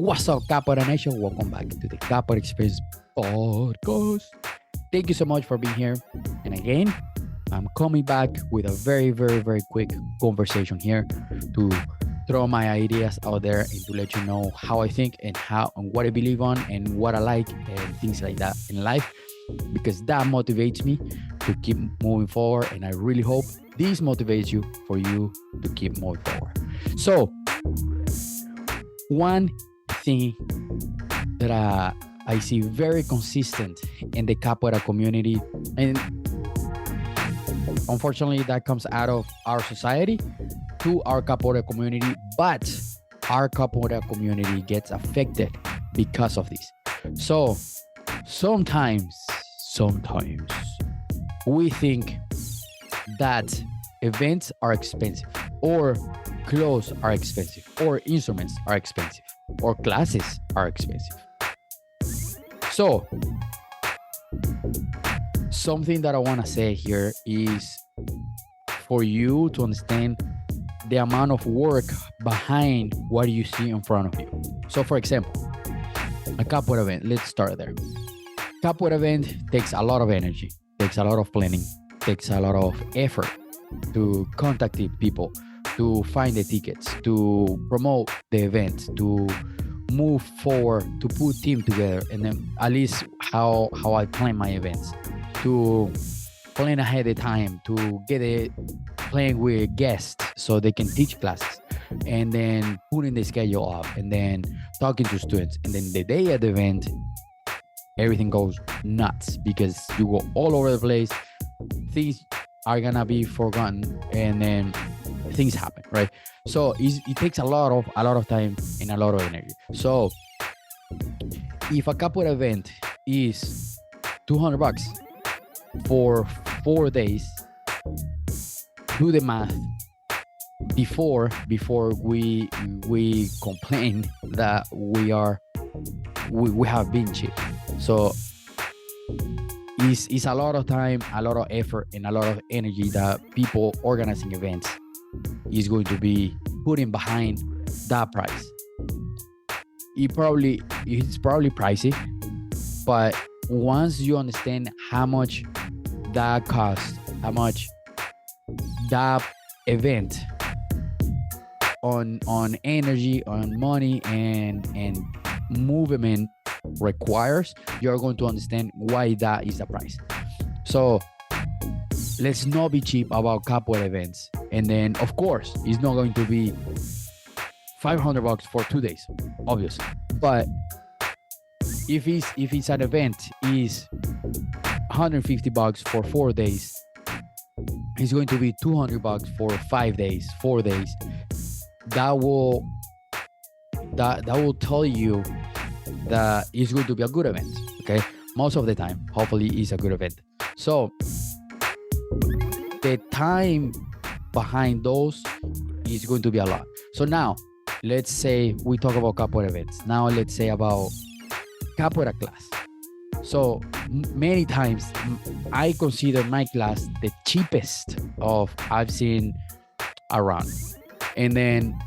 What's up, Capoeira Nation? Welcome back to the Capoeira Experience podcast. Thank you so much for being here. And again, I'm coming back with a very, very, very quick conversation here to throw my ideas out there and to let you know how I think and how and what I believe on and what I like and things like that in life, because that motivates me to keep moving forward. And I really hope this motivates you for you to keep moving forward. So, one thing that I see very consistent in the capoeira community, and unfortunately that comes out of our society to our capoeira community, but our capoeira community gets affected because of this. So sometimes we think that events are expensive, or clothes are expensive, or instruments are expensive, or classes are expensive. So something that I want to say here is for you to understand the amount of work behind what you see in front of you. So for example, a capoeira event, let's start there. Capoeira event takes a lot of energy, takes a lot of planning, takes a lot of effort to contact the people, to find the tickets, to promote the event, to move forward, to put team together, and then at least how I plan my events, to plan ahead of time, to get it playing with guests so they can teach classes, and then putting the schedule up, and then talking to students, and then the day of the event, everything goes nuts because you go all over the place. Things are gonna be forgotten, and then things happen, right? So it takes a lot of time and a lot of energy. So if a capoeira event is $200 for 4 days, do the math before we complain that we have been cheap. So it's a lot of time, a lot of effort, and a lot of energy that people organizing events is going to be putting behind that price. It's probably pricey, but once you understand how much that costs, how much that event on energy, on money, and movement requires, you're going to understand why that is the price. So let's not be cheap about capoeira events. And then of course it's not going to be $500 for 2 days, obviously. But if it's an event is $150 for 4 days, it's going to be $200 for 5 days, 4 days. That will tell you that it's going to be a good event. Okay, most of the time, hopefully, it's a good event. So the time behind those is going to be a lot. So now let's say we talk about capoeira events. Now let's say about capoeira class. So many times I consider my class the cheapest of I've seen around. And then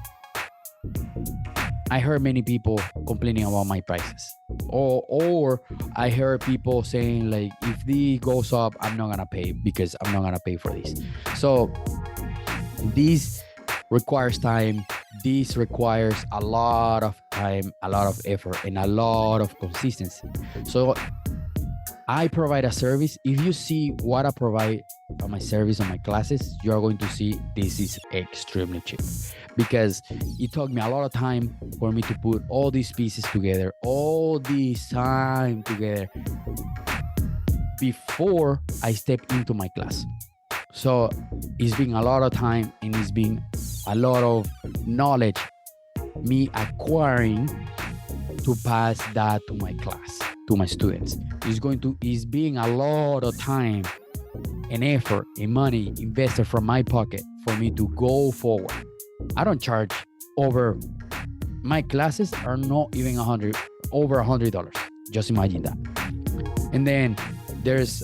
I heard many people complaining about my prices, or I heard people saying like, if this goes up, I'm not gonna pay because I'm not gonna pay for this. So this requires time. This requires a lot of time, a lot of effort, and a lot of consistency. So I provide a service. If you see what I provide on my service, on my classes, you're going to see this is extremely cheap, because it took me a lot of time for me to put all these pieces together, all this time together before I step into my class. So it's been a lot of time, and it's been a lot of knowledge me acquiring to pass that to my class, to my students. It's being a lot of time and effort and money invested from my pocket for me to go forward. I don't charge over, my classes are not even over $100. Just imagine that. And then There's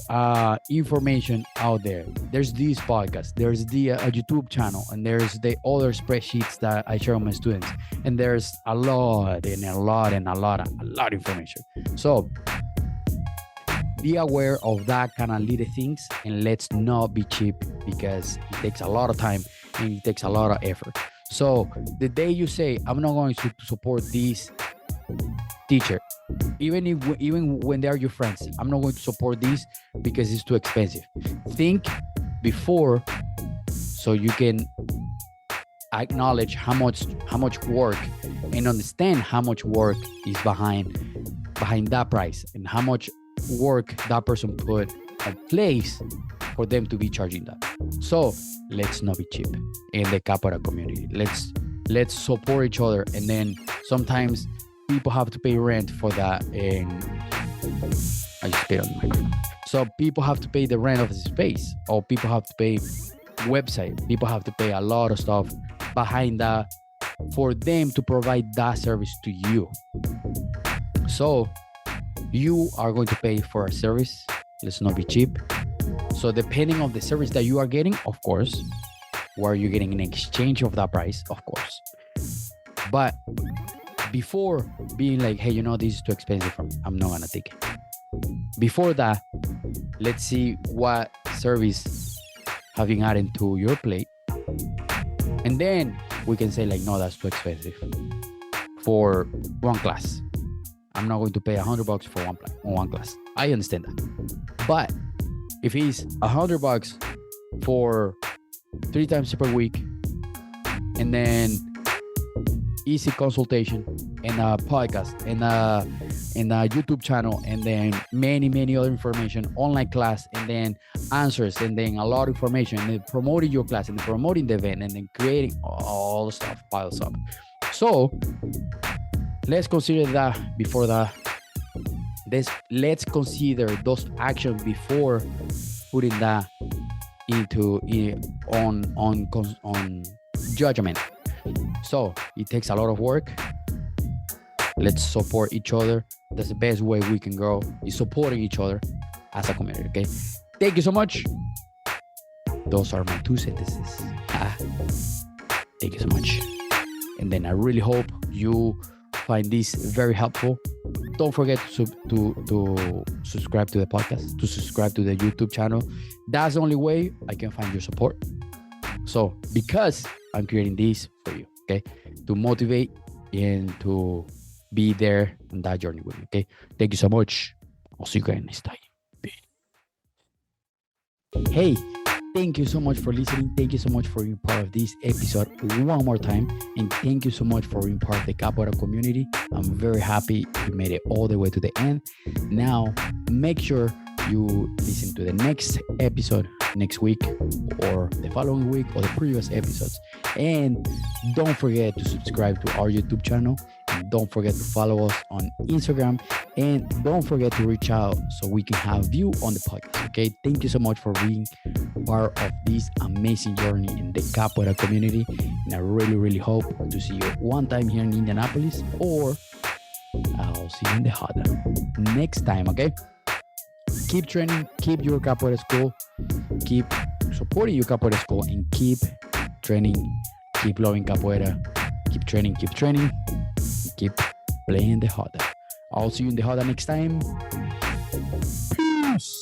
information out there. There's this podcast. There's the YouTube channel, and there's the other spreadsheets that I share with my students. And there's a lot of information. So be aware of that kind of little things, and let's not be cheap, because it takes a lot of time and it takes a lot of effort. So the day you say, I'm not going to support this teacher, even when they are your friends, I'm not going to support this because it's too expensive. Think before, so you can acknowledge how much work, and understand how much work is behind that price, and how much work that person put at place for them to be charging that. So let's not be cheap in the Capoeira community. Let's support each other. And then sometimes people have to pay rent for that, and I just spit on the microphone. So people have to pay the rent of the space, or people have to pay website. People have to pay a lot of stuff behind that for them to provide that service to you. So you are going to pay for a service. Let's not be cheap. So depending on the service that you are getting, of course, what are you getting in exchange of that price? Of course. But before being like, hey, this is too expensive for me, I'm not gonna take it. Before that, let's see what service have you added to your plate, and then we can say like, no, that's too expensive for one class. I'm not going to pay $100 for one class. I understand that. But if it's $100 for 3 times per week, and then easy consultation, and a podcast, and a YouTube channel, and then many other information, online class, and then answers, and then a lot of information, and then promoting your class, and then promoting the event, and then creating all the stuff piles up. So let's consider that before that. Let's consider those actions before putting that on judgment. So it takes a lot of work. Let's support each other. That's the best way we can grow, is supporting each other as a community. Okay. Thank you so much. Those are my 2 sentences. Thank you so much. And then I really hope you find this very helpful. Don't forget to subscribe to the podcast, to subscribe to the YouTube channel. That's the only way I can find your support. So because I'm creating this for you, okay, to motivate and to be there on that journey with me. Okay, thank you so much. I'll see you guys next time. Hey, thank you so much for listening. Thank you so much for being part of this episode one more time. And thank you so much for being part of the Capoeira community. I'm very happy you made it all the way to the end. Now, make sure you listen to the next episode next week, or the following week, or the previous episodes. And don't forget to subscribe to our YouTube channel. And don't forget to follow us on Instagram. And don't forget to reach out so we can have you on the podcast. Okay, thank you so much for being part of this amazing journey in the Capoeira community. And I really hope to see you one time here in Indianapolis, or I'll see you in the Hada next time. Okay, keep training, keep your Capoeira school, keep supporting your Capoeira school, and keep training, keep loving Capoeira, keep training, keep playing the Hada. I'll see you in the Hada next time. Peace.